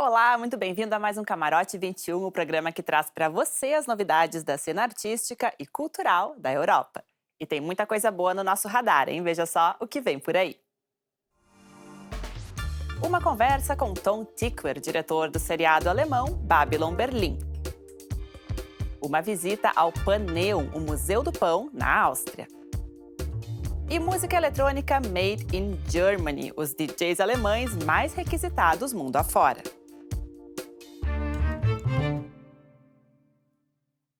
Olá, muito bem-vindo a mais um Camarote 21, o programa que traz para você as novidades da cena artística e cultural da Europa. E tem muita coisa boa no nosso radar, hein? Veja só o que vem por aí. Uma conversa com Tom Tykwer, diretor do seriado alemão Babylon Berlin. Uma visita ao Paneum, o Museu do Pão, na Áustria. E música eletrônica Made in Germany, os DJs alemães mais requisitados mundo afora.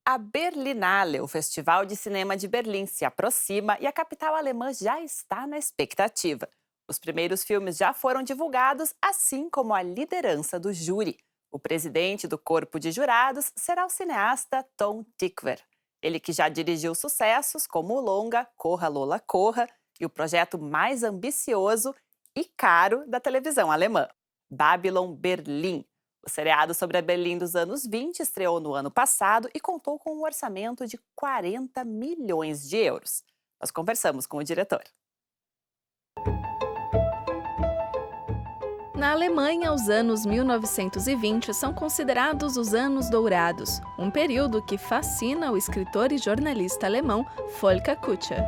A Berlinale, o Festival de Cinema de Berlim, se aproxima e a capital alemã já está na expectativa. Os primeiros filmes já foram divulgados, assim como a liderança do júri. O presidente do corpo de jurados será o cineasta Tom Tykwer. Ele que já dirigiu sucessos como o longa Corra Lola Corra e o projeto mais ambicioso e caro da televisão alemã, Babylon Berlin. O seriado sobre a Berlim dos anos 20 estreou no ano passado e contou com um orçamento de 40 milhões de euros. Nós conversamos com o diretor. Na Alemanha, os anos 1920 são considerados os anos dourados, um período que fascina o escritor e jornalista alemão Volker Kutscher.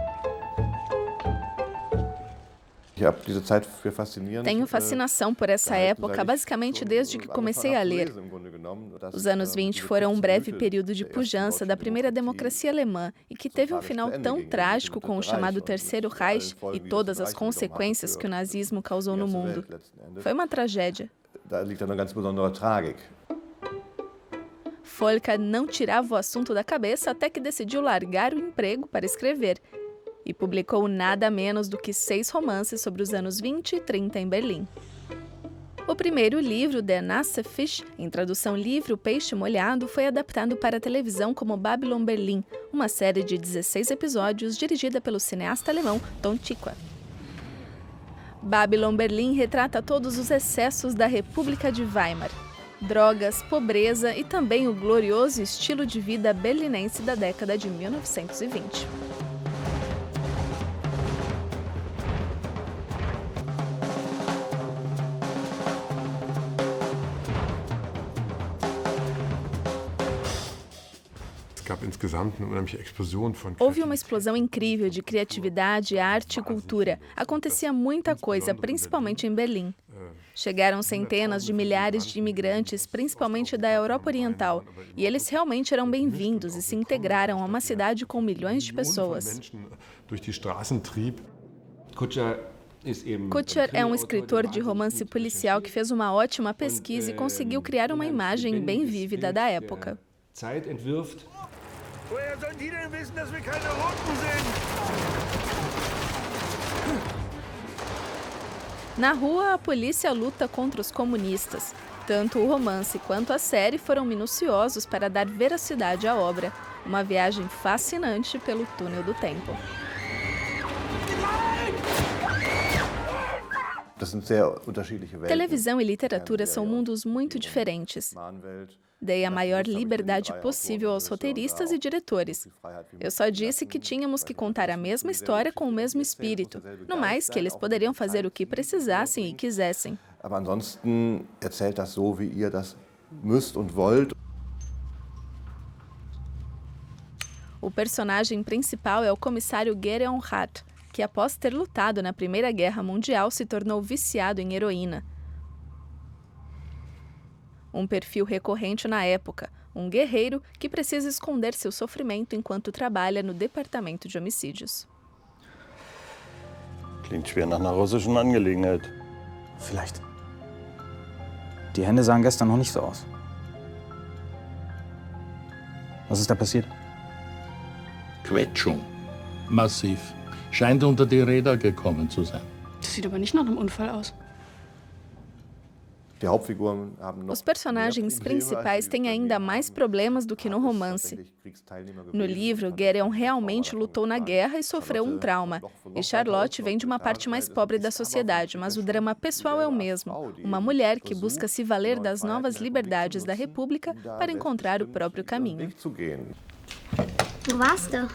Tenho fascinação por essa época, basicamente desde que comecei a ler. Os anos 20 foram um breve período de pujança da primeira democracia alemã e que teve um final tão trágico com o chamado Terceiro Reich e todas as consequências que o nazismo causou no mundo. Foi uma tragédia. Volker não tirava o assunto da cabeça até que decidiu largar o emprego para escrever. E publicou nada menos do que 6 romances sobre os anos 20 e 30 em Berlim. O primeiro livro, Der nasse Fisch, em tradução livre O Peixe Molhado, foi adaptado para a televisão como Babylon Berlin, uma série de 16 episódios dirigida pelo cineasta alemão Tom Tykwer. Babylon Berlin retrata todos os excessos da República de Weimar. Drogas, pobreza e também o glorioso estilo de vida berlinense da década de 1920. Houve uma explosão incrível de criatividade, arte e cultura. Acontecia muita coisa, principalmente em Berlim. Chegaram centenas de milhares de imigrantes, principalmente da Europa Oriental, e eles realmente eram bem-vindos e se integraram a uma cidade com milhões de pessoas. Kutscher é um escritor de romance policial que fez uma ótima pesquisa e conseguiu criar uma imagem bem vívida da época. Woher sollen die denn wissen, dass wir keine Roten sind? Na rua, a polícia luta contra os comunistas. Tanto o romance quanto a série foram minuciosos para dar veracidade à obra. Uma viagem fascinante pelo túnel do tempo. Televisão e literatura são mundos muito diferentes. Dei a maior liberdade possível aos roteiristas e diretores. Eu só disse que tínhamos que contar a mesma história com o mesmo espírito. No mais, que eles poderiam fazer o que precisassem e quisessem. O personagem principal é o comissário Gedeon Rath, que após ter lutado na Primeira Guerra Mundial se tornou viciado em heroína. Um perfil recorrente na época, um guerreiro que precisa esconder seu sofrimento enquanto trabalha no departamento de homicídios. Klingt schwer nach einer russischen Angelegenheit. Vielleicht. Die Hände sahen gestern noch nicht so aus. Was ist da passiert? Quetschung. Massiv. Scheint unter die Räder gekommen zu sein. Das sieht aber nicht nach einem Unfall aus. Os personagens principais têm ainda mais problemas do que no romance. No livro, Gedeon realmente lutou na guerra e sofreu um trauma. E Charlotte vem de uma parte mais pobre da sociedade, mas o drama pessoal é o mesmo. Uma mulher que busca se valer das novas liberdades da República para encontrar o próprio caminho. Wo warst du?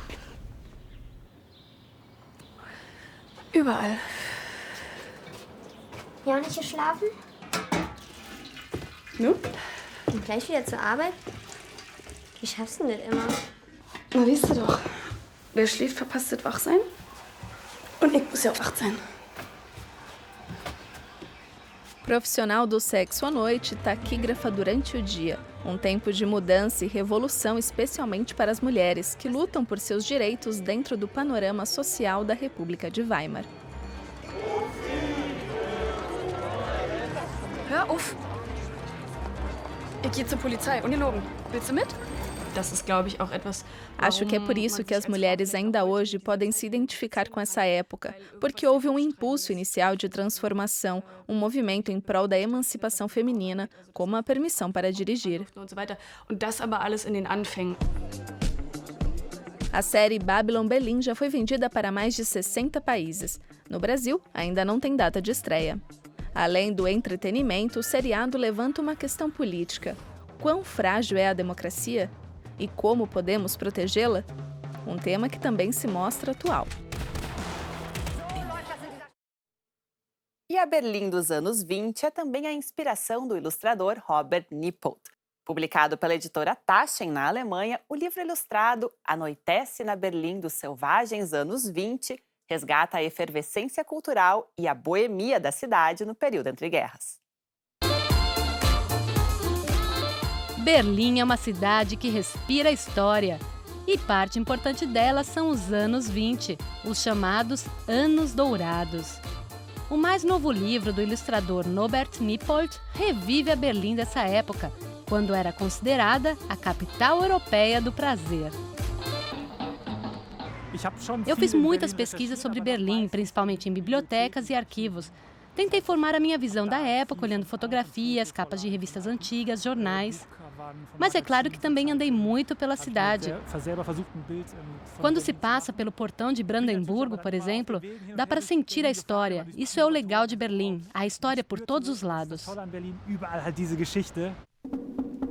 Überall. Ja, nicht geschlafen? Nu? Und gleich wieder zur Arbeit? Wie schaffst du denn das immer? Na, weißt du doch. Wer schläft, verpasst das Wachsein. Und ich muss ja auch wach sein. Profissional do sexo à noite, taquígrafa durante o dia. Um tempo de mudança e revolução, especialmente para as mulheres, que lutam por seus direitos dentro do panorama social da República de Weimar. Hör auf! Ich gehe zur Polizei, ungelogen. Willst du mit? Das ist, glaube ich, auch etwas. Acho que é por isso que as mulheres ainda hoje podem se identificar com essa época, porque houve um impulso inicial de transformação, um movimento em prol da emancipação feminina, como a permissão para dirigir. Und so weiter. Und das aber alles in den Anfängen. A série Babylon Berlin já foi vendida para mais de 60 países. No Brasil, ainda não tem data de estreia. Além do entretenimento, o seriado levanta uma questão política. Quão frágil é a democracia? E como podemos protegê-la? Um tema que também se mostra atual. E a Berlim dos anos 20 é também a inspiração do ilustrador Robert Nippold. Publicado pela editora Taschen, na Alemanha, o livro ilustrado Anoitece na Berlim dos Selvagens Anos 20 resgata a efervescência cultural e a boemia da cidade no período entre guerras. Berlim é uma cidade que respira história. E parte importante dela são os anos 20, os chamados Anos Dourados. O mais novo livro do ilustrador Norbert Nippold revive a Berlim dessa época, quando era considerada a capital europeia do prazer. Eu fiz muitas pesquisas sobre Berlim, principalmente em bibliotecas e arquivos. Tentei formar a minha visão da época, olhando fotografias, capas de revistas antigas, jornais. Mas é claro que também andei muito pela cidade. Quando se passa pelo portão de Brandemburgo, por exemplo, dá para sentir a história. Isso é o legal de Berlim, a história por todos os lados.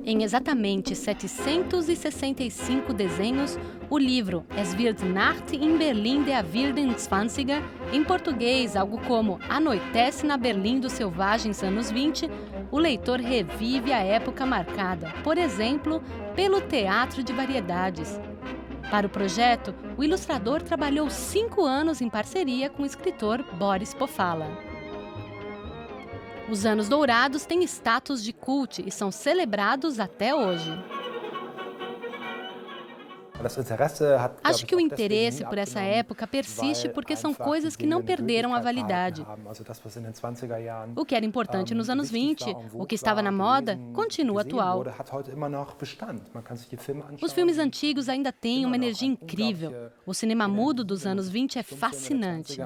Em exatamente 765 desenhos, o livro Es wird Nacht in Berlin der wilden Zwanziger, em português algo como Anoitece na Berlim dos Selvagens Anos 20, o leitor revive a época marcada, por exemplo, pelo teatro de variedades. Para o projeto, o ilustrador trabalhou 5 anos em parceria com o escritor Boris Pofalla. Os Anos Dourados têm status de culto e são celebrados até hoje. Acho que o interesse por essa época persiste porque são coisas que não perderam a validade. O que era importante nos anos 20, o que estava na moda, continua atual. Os filmes antigos ainda têm uma energia incrível. O cinema mudo dos anos 20 é fascinante.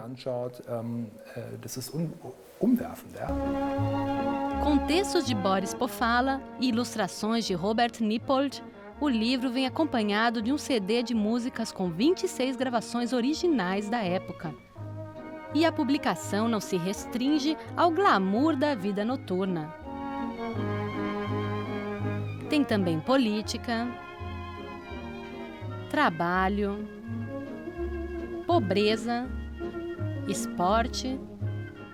Com textos de Boris Pofalla e ilustrações de Robert Nippold, o livro vem acompanhado de um CD de músicas com 26 gravações originais da época. E a publicação não se restringe ao glamour da vida noturna. Tem também política, trabalho, pobreza, esporte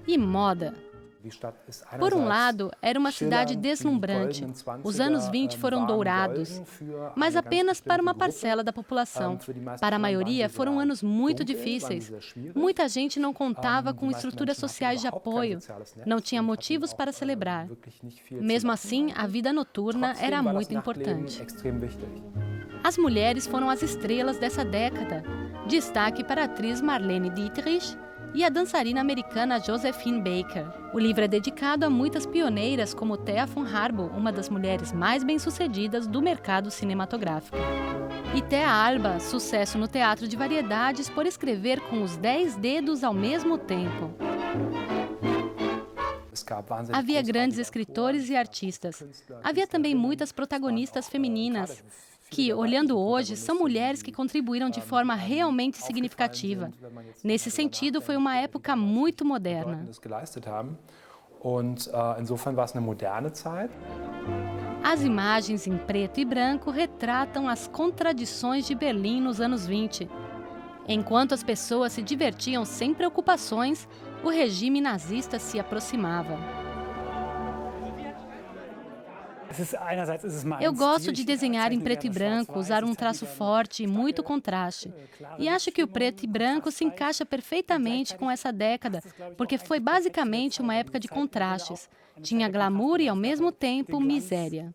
e moda. Por um lado, era uma cidade deslumbrante. Os anos 20 foram dourados, mas apenas para uma parcela da população. Para a maioria, foram anos muito difíceis. Muita gente não contava com estruturas sociais de apoio, não tinha motivos para celebrar. Mesmo assim, a vida noturna era muito importante. As mulheres foram as estrelas dessa década. Destaque para a atriz Marlene Dietrich e a dançarina americana Josephine Baker. O livro é dedicado a muitas pioneiras como Thea von Harbo, uma das mulheres mais bem-sucedidas do mercado cinematográfico. E Thea Alba, sucesso no teatro de variedades por escrever com os 10 dedos ao mesmo tempo. Havia grandes escritores e artistas. Havia também muitas protagonistas femininas, que, olhando hoje, são mulheres que contribuíram de forma realmente significativa. Nesse sentido, foi uma época muito moderna. As imagens em preto e branco retratam as contradições de Berlim nos anos 20. Enquanto as pessoas se divertiam sem preocupações, o regime nazista se aproximava. Eu gosto de desenhar em preto e branco, usar um traço forte e muito contraste. E acho que o preto e branco se encaixa perfeitamente com essa década, porque foi basicamente uma época de contrastes. Tinha glamour e, ao mesmo tempo, miséria.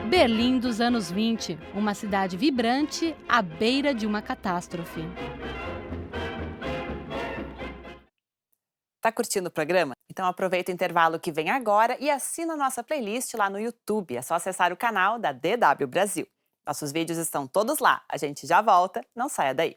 Berlim dos anos 20, uma cidade vibrante à beira de uma catástrofe. Tá curtindo o programa? Então aproveita o intervalo que vem agora e assina a nossa playlist lá no YouTube. É só acessar o canal da DW Brasil. Nossos vídeos estão todos lá. A gente já volta, não saia daí.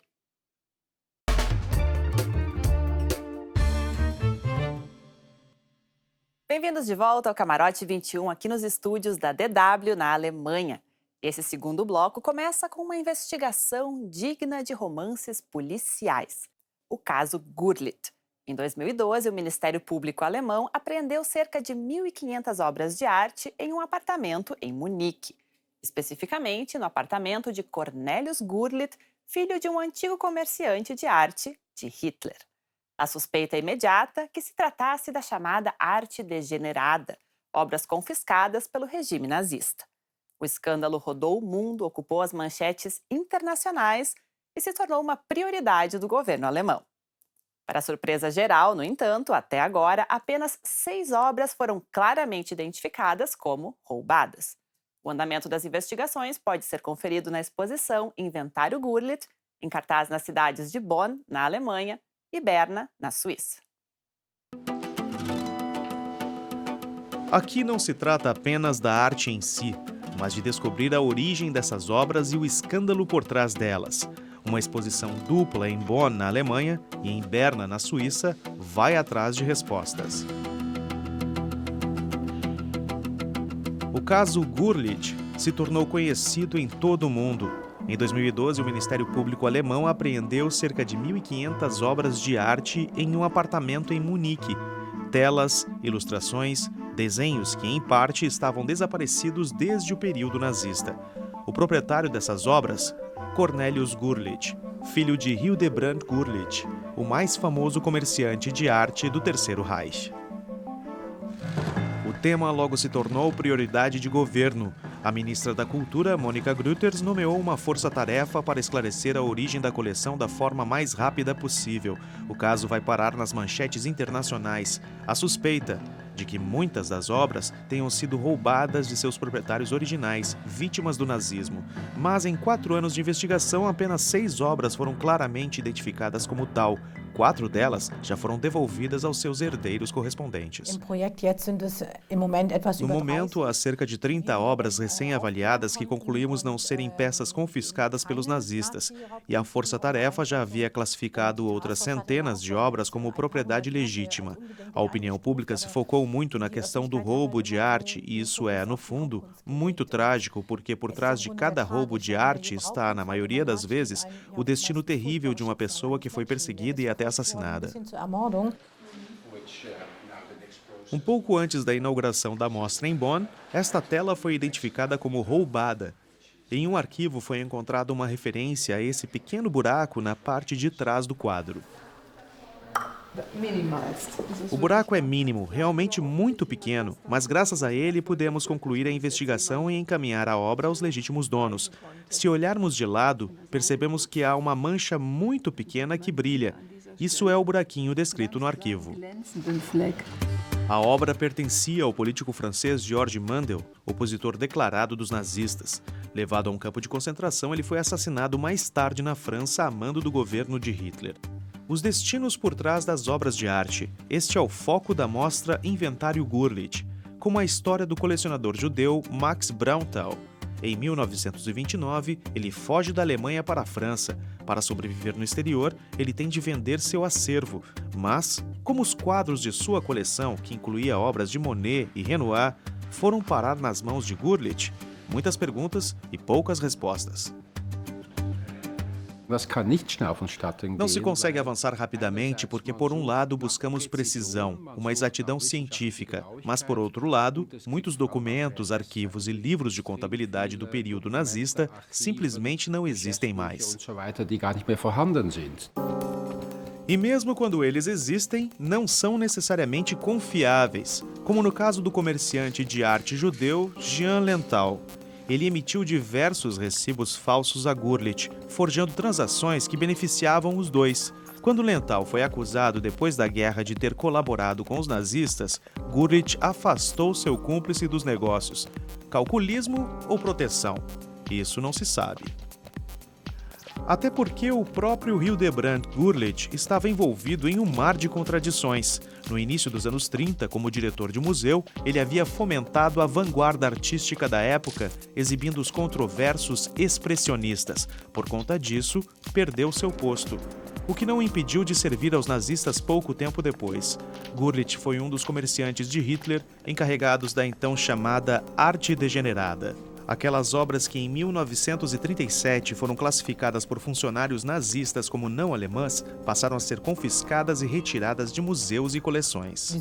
Bem-vindos de volta ao Camarote 21 aqui nos estúdios da DW na Alemanha. Esse segundo bloco começa com uma investigação digna de romances policiais. O caso Gurlitt. Em 2012, o Ministério Público alemão apreendeu cerca de 1.500 obras de arte em um apartamento em Munique. Especificamente no apartamento de Cornelius Gurlitt, filho de um antigo comerciante de arte de Hitler. A suspeita imediata que se tratasse da chamada arte degenerada, obras confiscadas pelo regime nazista. O escândalo rodou o mundo, ocupou as manchetes internacionais e se tornou uma prioridade do governo alemão. Para surpresa geral, no entanto, até agora, apenas 6 obras foram claramente identificadas como roubadas. O andamento das investigações pode ser conferido na exposição Inventário Gurlitt, em cartaz nas cidades de Bonn, na Alemanha, e Berna, na Suíça. Aqui não se trata apenas da arte em si, mas de descobrir a origem dessas obras e o escândalo por trás delas. Uma exposição dupla em Bonn, na Alemanha, e em Berna, na Suíça, vai atrás de respostas. O caso Gurlitt se tornou conhecido em todo o mundo. Em 2012, o Ministério Público alemão apreendeu cerca de 1.500 obras de arte em um apartamento em Munique. Telas, ilustrações, desenhos que, em parte, estavam desaparecidos desde o período nazista. O proprietário dessas obras, Cornelius Gurlitt, filho de Hildebrand Gurlitt, o mais famoso comerciante de arte do Terceiro Reich. O tema logo se tornou prioridade de governo. A ministra da Cultura, Monika Grütters, nomeou uma força-tarefa para esclarecer a origem da coleção da forma mais rápida possível. O caso vai parar nas manchetes internacionais. A suspeita de que muitas das obras tenham sido roubadas de seus proprietários originais, vítimas do nazismo. Mas em 4 anos de investigação, apenas 6 obras foram claramente identificadas como tal. 4 delas já foram devolvidas aos seus herdeiros correspondentes. No momento, há cerca de 30 obras recém-avaliadas que concluímos não serem peças confiscadas pelos nazistas, e a Força-Tarefa já havia classificado outras centenas de obras como propriedade legítima. A opinião pública se focou muito na questão do roubo de arte, e isso é, no fundo, muito trágico, porque por trás de cada roubo de arte está, na maioria das vezes, o destino terrível de uma pessoa que foi perseguida e até assassinada. Um pouco antes da inauguração da mostra em Bonn, esta tela foi identificada como roubada. Em um arquivo foi encontrada uma referência a esse pequeno buraco na parte de trás do quadro. O buraco é mínimo, realmente muito pequeno, mas graças a ele pudemos concluir a investigação e encaminhar a obra aos legítimos donos. Se olharmos de lado, percebemos que há uma mancha muito pequena que brilha. Isso é o buraquinho descrito no arquivo. A obra pertencia ao político francês Georges Mandel, opositor declarado dos nazistas. Levado a um campo de concentração, ele foi assassinado mais tarde na França a mando do governo de Hitler. Os destinos por trás das obras de arte. Este é o foco da mostra Inventário Gurlitt, como a história do colecionador judeu Max Braunthal. Em 1929, ele foge da Alemanha para a França. Para sobreviver no exterior, ele tem de vender seu acervo. Mas, como os quadros de sua coleção, que incluía obras de Monet e Renoir, foram parar nas mãos de Gurlitt? Muitas perguntas e poucas respostas. Não se consegue avançar rapidamente porque, por um lado, buscamos precisão, uma exatidão científica, mas, por outro lado, muitos documentos, arquivos e livros de contabilidade do período nazista simplesmente não existem mais. E mesmo quando eles existem, não são necessariamente confiáveis. como no caso do comerciante de arte judeu Jean Lental. Ele emitiu diversos recibos falsos a Gurlitt, forjando transações que beneficiavam os dois. Quando Lental foi acusado depois da guerra de ter colaborado com os nazistas, Gurlitt afastou seu cúmplice dos negócios. Calculismo ou proteção? Isso não se sabe. Até porque o próprio Hildebrand Gurlitt estava envolvido em um mar de contradições. No início dos anos 30, como diretor de museu, ele havia fomentado a vanguarda artística da época, exibindo os controversos expressionistas. Por conta disso, perdeu seu posto, o que não o impediu de servir aos nazistas pouco tempo depois. Gurlitt foi um dos comerciantes de Hitler encarregados da então chamada arte degenerada. Aquelas obras que em 1937 foram classificadas por funcionários nazistas como não alemãs passaram a ser confiscadas e retiradas de museus e coleções.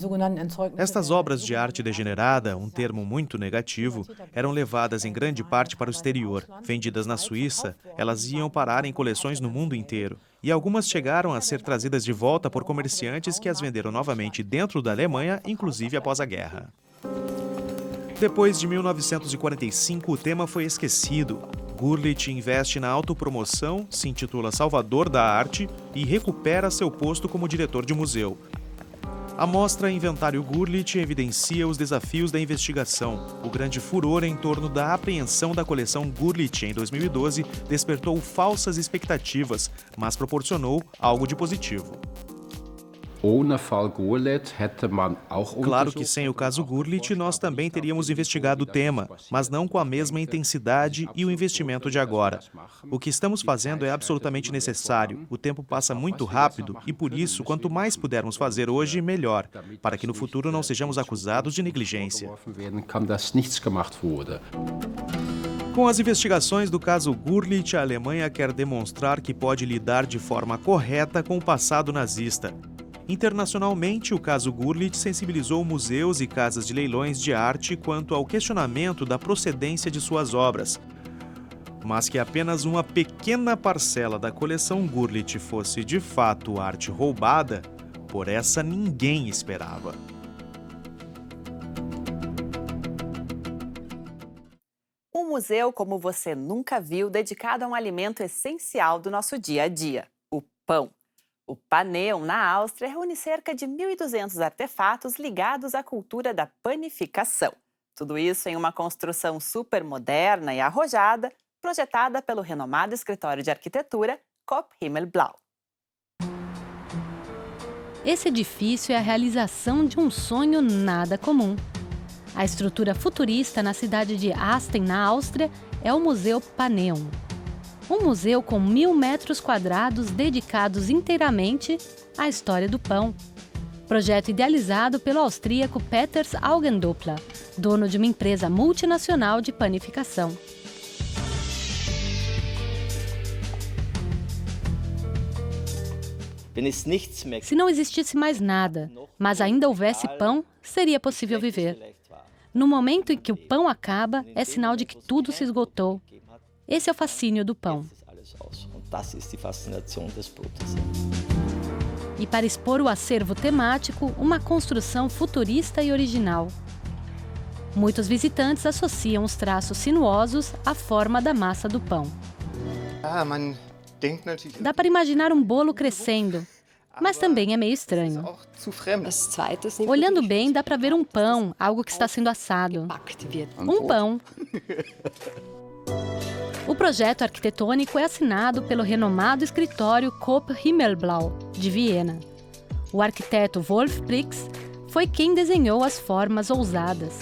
Estas obras de arte degenerada, um termo muito negativo, eram levadas em grande parte para o exterior. Vendidas na Suíça, elas iam parar em coleções no mundo inteiro. E algumas chegaram a ser trazidas de volta por comerciantes que as venderam novamente dentro da Alemanha, inclusive após a guerra. Depois de 1945, o tema foi esquecido. Gurlitt investe na autopromoção, se intitula Salvador da Arte e recupera seu posto como diretor de museu. A mostra Inventário Gurlitt evidencia os desafios da investigação. O grande furor em torno da apreensão da coleção Gurlitt em 2012 despertou falsas expectativas, mas proporcionou algo de positivo. Claro que sem o caso Gurlitt nós também teríamos investigado o tema, mas não com a mesma intensidade e o investimento de agora. O que estamos fazendo é absolutamente necessário. O tempo passa muito rápido e por isso, quanto mais pudermos fazer hoje, melhor, para que no futuro não sejamos acusados de negligência. Com as investigações do caso Gurlitt, a Alemanha quer demonstrar que pode lidar de forma correta com o passado nazista. Internacionalmente, o caso Gurlitt sensibilizou museus e casas de leilões de arte quanto ao questionamento da procedência de suas obras. Mas que apenas uma pequena parcela da coleção Gurlitt fosse de fato arte roubada, por essa ninguém esperava. Um museu como você nunca viu, dedicado a um alimento essencial do nosso dia a dia, o pão. O Paneum, na Áustria, reúne cerca de 1.200 artefatos ligados à cultura da panificação. Tudo isso em uma construção super moderna e arrojada, projetada pelo renomado escritório de arquitetura Kopp Himmelblau. Esse edifício é a realização de um sonho nada comum. A estrutura futurista na cidade de Asten, na Áustria, é o Museu Paneum. Um museu com 1.000 metros quadrados dedicados inteiramente à história do pão. Projeto idealizado pelo austríaco Peters Augendopler, dono de uma empresa multinacional de panificação. Se não existisse mais nada, mas ainda houvesse pão, seria possível viver. No momento em que o pão acaba, é sinal de que tudo se esgotou. Esse é o fascínio do pão. E para expor o acervo temático, uma construção futurista e original. Muitos visitantes associam os traços sinuosos à forma da massa do pão. Dá para imaginar um bolo crescendo, mas também é meio estranho. Olhando bem, dá para ver um pão, algo que está sendo assado. Um pão. O projeto arquitetônico é assinado pelo renomado escritório Kopp Himmelblau, de Viena. O arquiteto Wolf Prix foi quem desenhou as formas ousadas.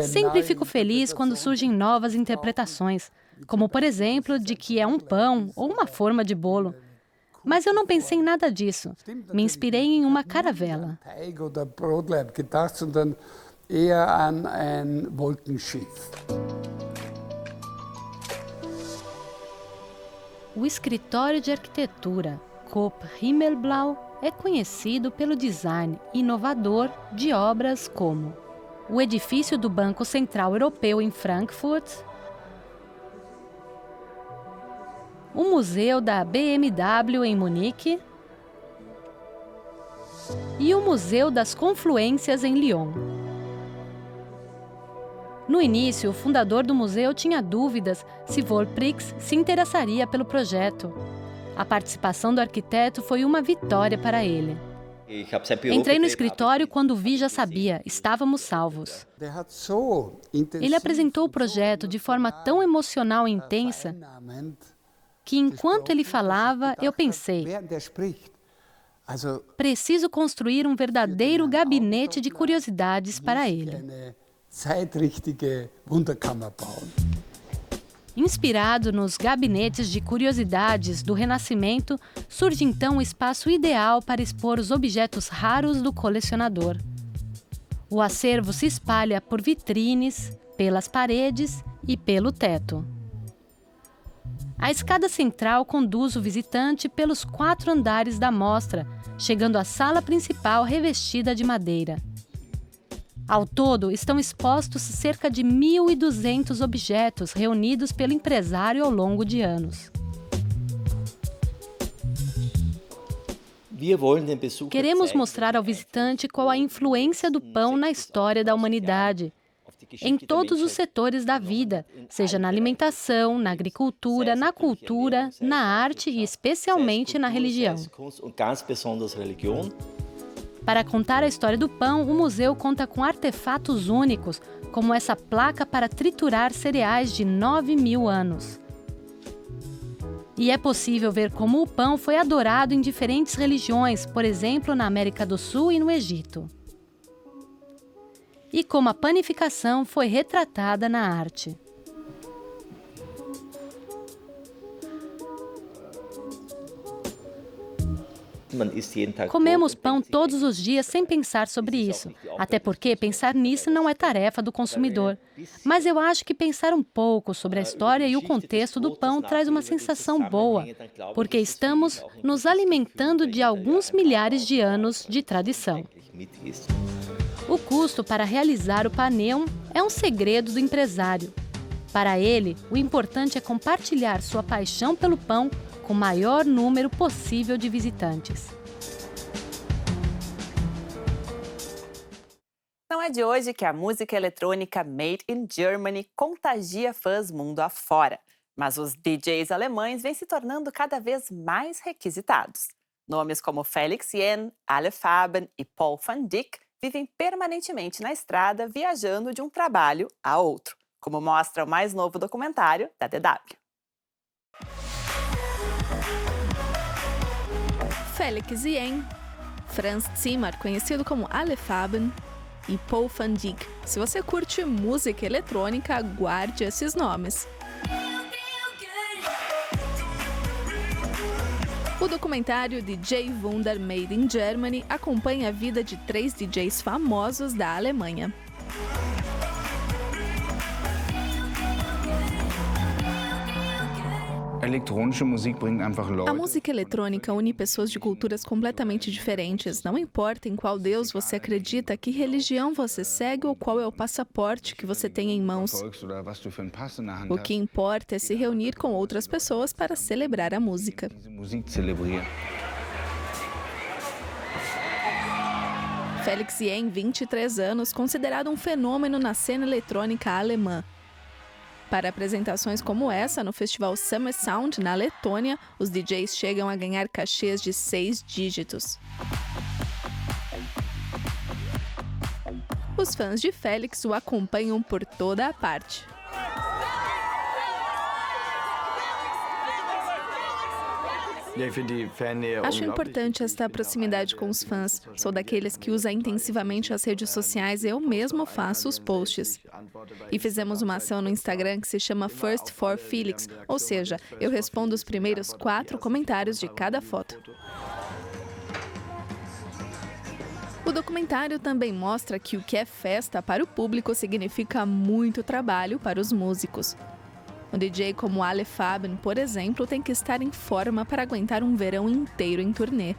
Sempre fico feliz quando surgem novas interpretações, como, por exemplo, de que é um pão ou uma forma de bolo. Mas eu não pensei em nada disso. Me inspirei em uma caravela. O escritório de arquitetura Kopp Himmelblau é conhecido pelo design inovador de obras como o edifício do Banco Central Europeu em Frankfurt, o Museu da BMW em Munique, e o Museu das Confluências em Lyon. No início, o fundador do museu tinha dúvidas se Volprix se interessaria pelo projeto. A participação do arquiteto foi uma vitória para ele. Entrei no escritório quando vi já sabia, estávamos salvos. Ele apresentou o projeto de forma tão emocional e intensa que enquanto ele falava, eu pensei, preciso construir um verdadeiro gabinete de curiosidades para ele. Inspirado nos gabinetes de curiosidades do Renascimento, surge então o espaço ideal para expor os objetos raros do colecionador. O acervo se espalha por vitrines, pelas paredes e pelo teto. A escada central conduz o visitante pelos 4 andares da mostra, chegando à sala principal revestida de madeira. Ao todo, estão expostos cerca de 1.200 objetos reunidos pelo empresário ao longo de anos. Queremos mostrar ao visitante qual a influência do pão na história da humanidade, em todos os setores da vida, seja na alimentação, na agricultura, na cultura, na arte e especialmente na religião. Para contar a história do pão, o museu conta com artefatos únicos, como essa placa para triturar cereais de 9.000 anos. E é possível ver como o pão foi adorado em diferentes religiões, por exemplo, na América do Sul e no Egito. E como a panificação foi retratada na arte. Comemos pão todos os dias sem pensar sobre isso, até porque pensar nisso não é tarefa do consumidor. Mas eu acho que pensar um pouco sobre a história e o contexto do pão traz uma sensação boa, porque estamos nos alimentando de alguns milhares de anos de tradição. O custo para realizar o paneum é um segredo do empresário. Para ele, o importante é compartilhar sua paixão pelo pão com o maior número possível de visitantes. Não é de hoje que a música eletrônica Made in Germany contagia fãs mundo afora, mas os DJs alemães vêm se tornando cada vez mais requisitados. Nomes como Felix Jähn, Ale Faben e Paul van Dyk vivem permanentemente na estrada, viajando de um trabalho a outro, como mostra o mais novo documentário da DW. Felix Jähn, Franz Zimmer, conhecido como Ale Faben, e Paul van Dyk. Se você curte música eletrônica, guarde esses nomes. O documentário DJ Wunder Made in Germany acompanha a vida de 3 DJs famosos da Alemanha. A música eletrônica une pessoas de culturas completamente diferentes. Não importa em qual Deus você acredita, que religião você segue ou qual é o passaporte que você tem em mãos. O que importa é se reunir com outras pessoas para celebrar a música. Felix Jähn, 23 anos, considerado um fenômeno na cena eletrônica alemã. Para apresentações como essa, no festival Summer Sound, na Letônia, os DJs chegam a ganhar cachês de 6 dígitos. Os fãs de Felix o acompanham por toda a parte. Acho importante esta proximidade com os fãs. Sou daqueles que usa intensivamente as redes sociais e eu mesmo faço os posts. E fizemos uma ação no Instagram que se chama First for Felix, ou seja, eu respondo os primeiros 4 comentários de cada foto. O documentário também mostra que o que é festa para o público significa muito trabalho para os músicos. Um DJ como Ale Faben, por exemplo, tem que estar em forma para aguentar um verão inteiro em turnê.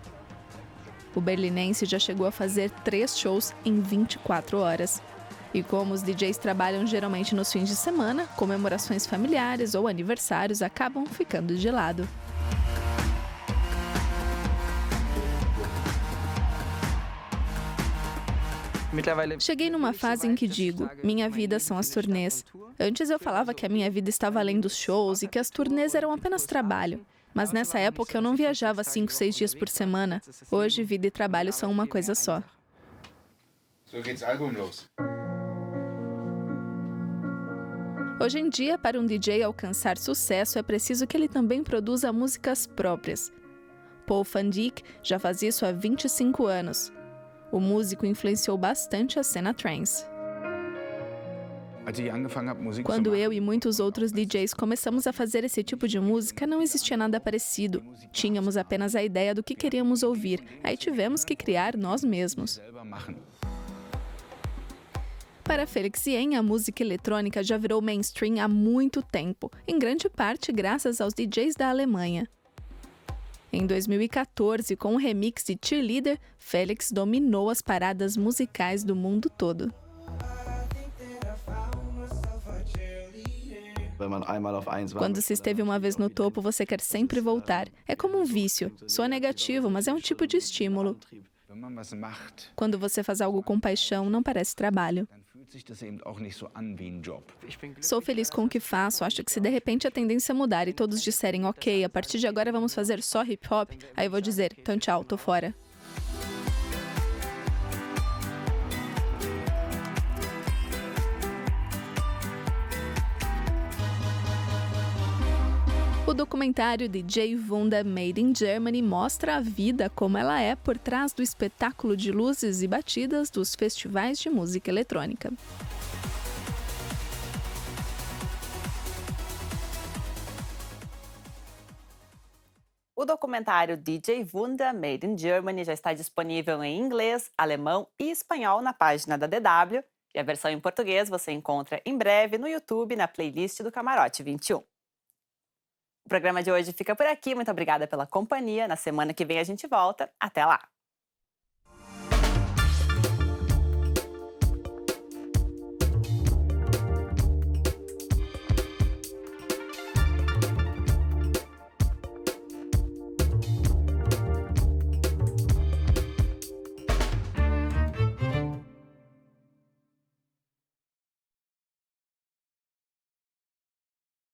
O berlinense já chegou a fazer 3 shows em 24 horas. E como os DJs trabalham geralmente nos fins de semana, comemorações familiares ou aniversários acabam ficando de lado. Cheguei numa fase em que digo, minha vida são as turnês. Antes eu falava que a minha vida estava além dos shows e que as turnês eram apenas trabalho. Mas nessa época eu não viajava 5, 6 dias por semana. Hoje, vida e trabalho são uma coisa só. Hoje em dia, para um DJ alcançar sucesso, é preciso que ele também produza músicas próprias. Paul van Dyk já faz isso há 25 anos. O músico influenciou bastante a cena trance. Quando eu e muitos outros DJs começamos a fazer esse tipo de música, não existia nada parecido. Tínhamos apenas a ideia do que queríamos ouvir, aí tivemos que criar nós mesmos. Para Felix Jähn, a música eletrônica já virou mainstream há muito tempo, em grande parte graças aos DJs da Alemanha. Em 2014, com o remix de Cheerleader, Felix dominou as paradas musicais do mundo todo. Quando se esteve uma vez no topo, você quer sempre voltar. É como um vício. Soa negativo, mas é um tipo de estímulo. Quando você faz algo com paixão, não parece trabalho. Sou feliz com o que faço, acho que se de repente a tendência mudar e todos disserem ok, a partir de agora vamos fazer só hip hop, aí eu vou dizer, então tchau, tô fora. O documentário DJ Wunda Made in Germany mostra a vida como ela é por trás do espetáculo de luzes e batidas dos festivais de música eletrônica. O documentário DJ Wunda Made in Germany já está disponível em inglês, alemão e espanhol na página da DW, e a versão em português você encontra em breve no YouTube na playlist do Camarote 21. O programa de hoje fica por aqui. Muito obrigada pela companhia. Na semana que vem a gente volta. Até lá!